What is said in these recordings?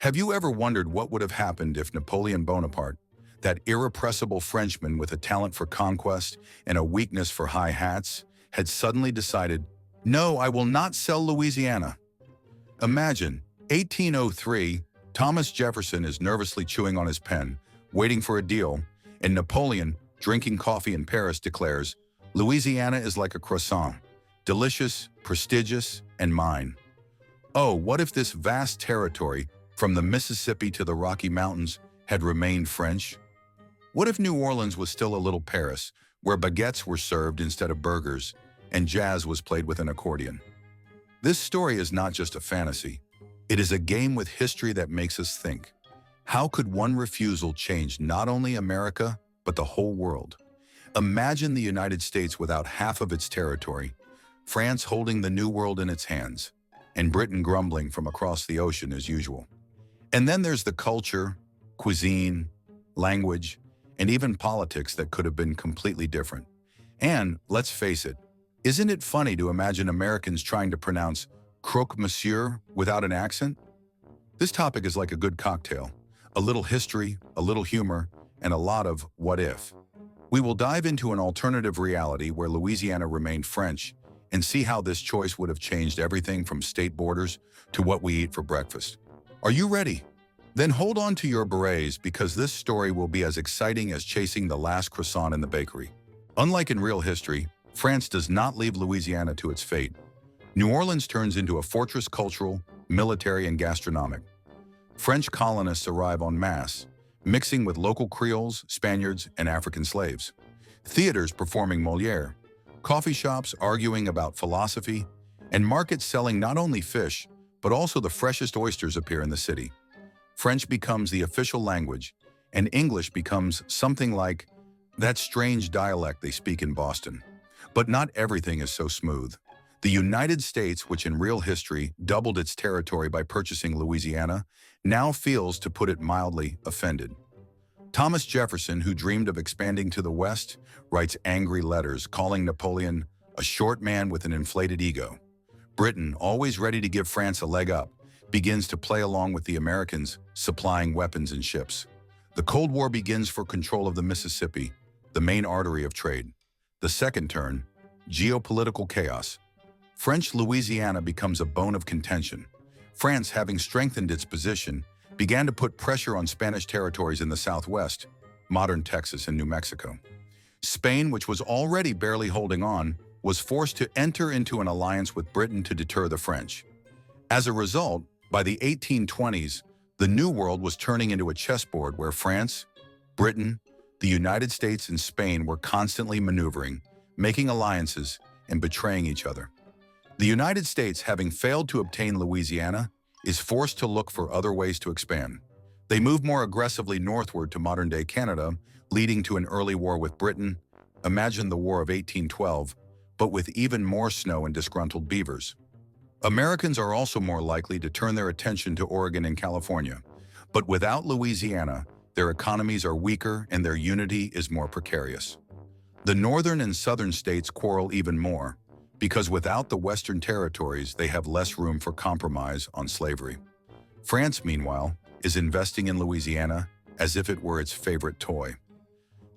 Have you ever wondered what would have happened if Napoleon Bonaparte, that irrepressible Frenchman with a talent for conquest and a weakness for high hats, had suddenly decided, "No, I will not sell Louisiana"? Imagine, 1803, Thomas Jefferson is nervously chewing on his pen, waiting for a deal, and Napoleon, drinking coffee in Paris, declares, "Louisiana is like a croissant, delicious, prestigious, and mine." Oh, what if this vast territory, from the Mississippi to the Rocky Mountains, had remained French? What if New Orleans was still a little Paris, where baguettes were served instead of burgers, and jazz was played with an accordion? This story is not just a fantasy. It is a game with history that makes us think. How could one refusal change not only America, but the whole world? Imagine the United States without half of its territory, France holding the New World in its hands, and Britain grumbling from across the ocean as usual. And then there's the culture, cuisine, language, and even politics that could have been completely different. And, let's face it, isn't it funny to imagine Americans trying to pronounce croque monsieur without an accent? This topic is like a good cocktail. A little history, a little humor, and a lot of what if. We will dive into an alternative reality where Louisiana remained French and see how this choice would have changed everything from state borders to what we eat for breakfast. Are you ready? Then hold on to your berets because this story will be as exciting as chasing the last croissant in the bakery. Unlike in real history, France does not leave Louisiana to its fate. New Orleans turns into a fortress cultural, military, and gastronomic. French colonists arrive en masse, mixing with local Creoles, Spaniards, and African slaves. Theaters performing Molière, coffee shops arguing about philosophy, and markets selling not only fish, but also the freshest oysters appear in the city. French becomes the official language, and English becomes something like that strange dialect they speak in Boston. But not everything is so smooth. The United States, which in real history doubled its territory by purchasing Louisiana, now feels, to put it mildly, offended. Thomas Jefferson, who dreamed of expanding to the West, writes angry letters calling Napoleon a short man with an inflated ego. Britain, always ready to give France a leg up, begins to play along with the Americans, supplying weapons and ships. The Cold War begins for control of the Mississippi, the main artery of trade. The second turn, geopolitical chaos. French Louisiana becomes a bone of contention. France, having strengthened its position, began to put pressure on Spanish territories in the Southwest, modern Texas and New Mexico. Spain, which was already barely holding on, was forced to enter into an alliance with Britain to deter the French. As a result, by the 1820s, the New World was turning into a chessboard where France, Britain, the United States, and Spain were constantly maneuvering, making alliances, and betraying each other. The United States, having failed to obtain Louisiana, is forced to look for other ways to expand. They move more aggressively northward to modern-day Canada, leading to an early war with Britain. Imagine the War of 1812, but with even more snow and disgruntled beavers. Americans are also more likely to turn their attention to Oregon and California, but without Louisiana, their economies are weaker and their unity is more precarious. The northern and southern states quarrel even more, because without the western territories, they have less room for compromise on slavery. France, meanwhile, is investing in Louisiana as if it were its favorite toy.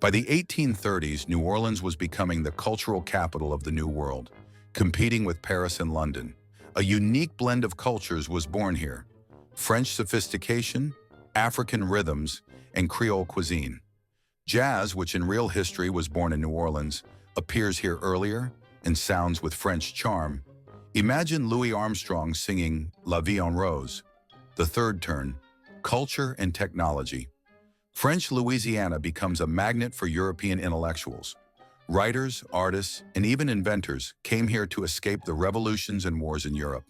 By the 1830s, New Orleans was becoming the cultural capital of the New World, competing with Paris and London. A unique blend of cultures was born here: French sophistication, African rhythms, and Creole cuisine. Jazz, which in real history was born in New Orleans, appears here earlier and sounds with French charm. Imagine Louis Armstrong singing La Vie en Rose. The third turn, culture and technology. French Louisiana becomes a magnet for European intellectuals. Writers, artists, and even inventors came here to escape the revolutions and wars in Europe.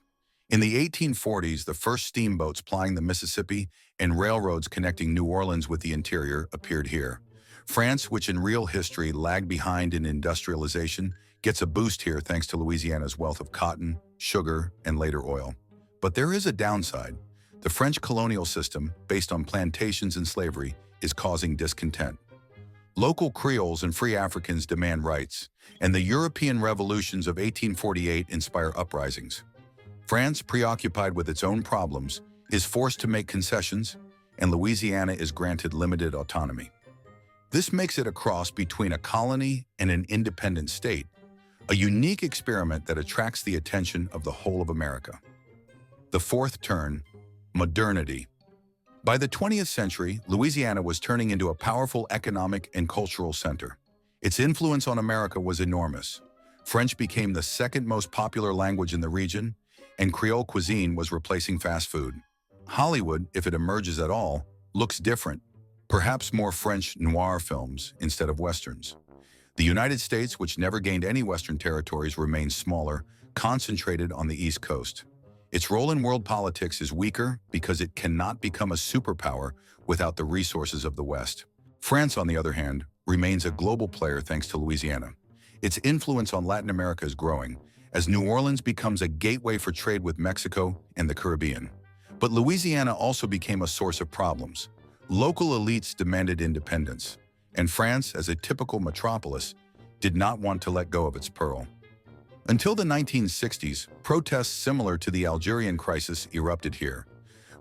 In the 1840s, the first steamboats plying the Mississippi and railroads connecting New Orleans with the interior appeared here. France, which in real history lagged behind in industrialization, gets a boost here thanks to Louisiana's wealth of cotton, sugar, and later oil. But there is a downside. The French colonial system, based on plantations and slavery, is causing discontent. Local Creoles and free Africans demand rights, and the European revolutions of 1848 inspire uprisings. France, preoccupied with its own problems, is forced to make concessions, and Louisiana is granted limited autonomy. This makes it a cross between a colony and an independent state, a unique experiment that attracts the attention of the whole of America. The fourth turn, modernity. By the 20th century, Louisiana was turning into a powerful economic and cultural center. Its influence on America was enormous. French became the second most popular language in the region, and Creole cuisine was replacing fast food. Hollywood, if it emerges at all, looks different, perhaps more French noir films instead of westerns. The United States, which never gained any western territories, remains smaller, concentrated on the East Coast. Its role in world politics is weaker because it cannot become a superpower without the resources of the West. France, on the other hand, remains a global player thanks to Louisiana. Its influence on Latin America is growing, as New Orleans becomes a gateway for trade with Mexico and the Caribbean. But Louisiana also became a source of problems. Local elites demanded independence, and France, as a typical metropolis, did not want to let go of its pearl. Until the 1960s, protests similar to the Algerian crisis erupted here.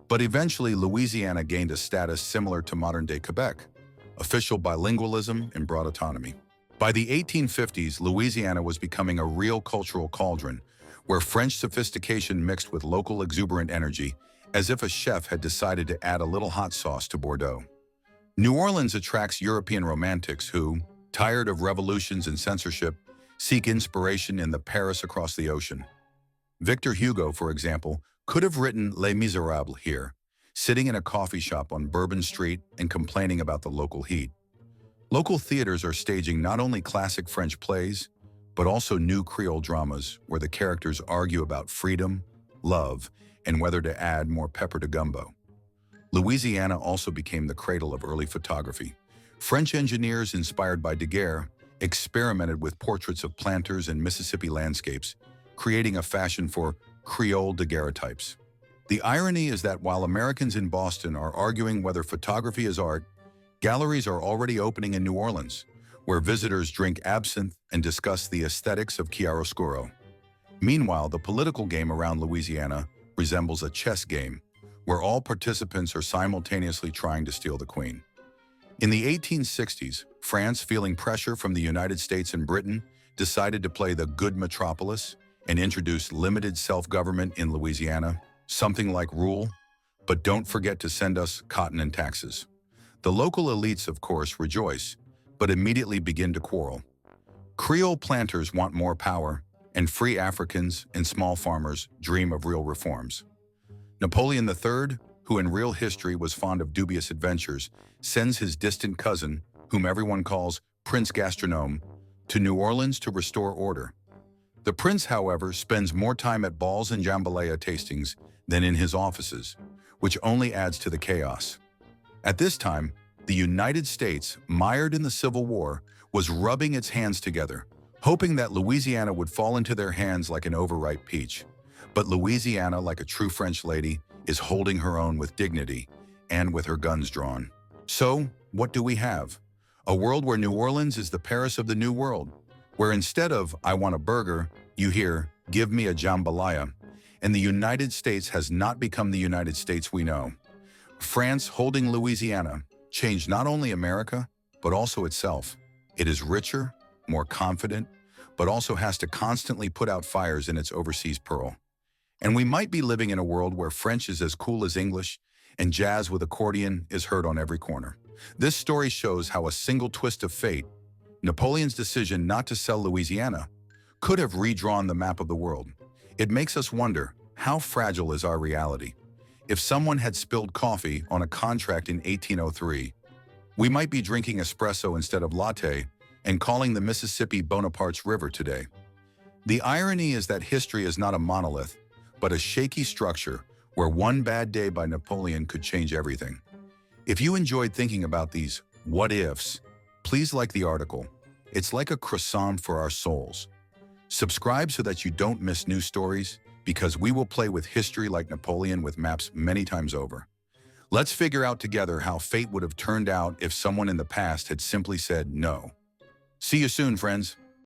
But eventually, Louisiana gained a status similar to modern-day Quebec, official bilingualism and broad autonomy. By the 1850s, Louisiana was becoming a real cultural cauldron, where French sophistication mixed with local exuberant energy, as if a chef had decided to add a little hot sauce to Bordeaux. New Orleans attracts European romantics who, tired of revolutions and censorship, seek inspiration in the Paris across the ocean. Victor Hugo, for example, could have written Les Miserables here, sitting in a coffee shop on Bourbon Street and complaining about the local heat. Local theaters are staging not only classic French plays, but also new Creole dramas where the characters argue about freedom, love, and whether to add more pepper to gumbo. Louisiana also became the cradle of early photography. French engineers inspired by Daguerre experimented with portraits of planters and Mississippi landscapes, creating a fashion for Creole daguerreotypes. The irony is that while Americans in Boston are arguing whether photography is art, galleries are already opening in New Orleans, where visitors drink absinthe and discuss the aesthetics of chiaroscuro. Meanwhile, the political game around Louisiana resembles a chess game, where all participants are simultaneously trying to steal the queen. In the 1860s, France, feeling pressure from the United States and Britain, decided to play the good metropolis and introduce limited self-government in Louisiana, something like rule, but don't forget to send us cotton and taxes. The local elites, of course, rejoice, but immediately begin to quarrel. Creole planters want more power, and free Africans and small farmers dream of real reforms. Napoleon III, who in real history was fond of dubious adventures, sends his distant cousin, whom everyone calls Prince Gastronome, to New Orleans to restore order. The prince, however, spends more time at balls and jambalaya tastings than in his offices, which only adds to the chaos. At this time, the United States, mired in the Civil War, was rubbing its hands together, hoping that Louisiana would fall into their hands like an overripe peach. But Louisiana, like a true French lady, is holding her own with dignity and with her guns drawn. So, what do we have? A world where New Orleans is the Paris of the New World, where instead of "I want a burger," you hear "Give me a jambalaya," and the United States has not become the United States we know. France holding Louisiana changed not only America, but also itself. It is richer, more confident, but also has to constantly put out fires in its overseas pearl. And we might be living in a world where French is as cool as English and jazz with accordion is heard on every corner. This story shows how a single twist of fate, Napoleon's decision not to sell Louisiana, could have redrawn the map of the world. It makes us wonder, how fragile is our reality? If someone had spilled coffee on a contract in 1803, we might be drinking espresso instead of latte and calling the Mississippi Bonaparte's River today. The irony is that history is not a monolith, but a shaky structure where one bad day by Napoleon could change everything. If you enjoyed thinking about these what-ifs, please like the article. It's like a croissant for our souls. Subscribe so that you don't miss new stories, because we will play with history like Napoleon with maps many times over. Let's figure out together how fate would have turned out if someone in the past had simply said no. See you soon, friends.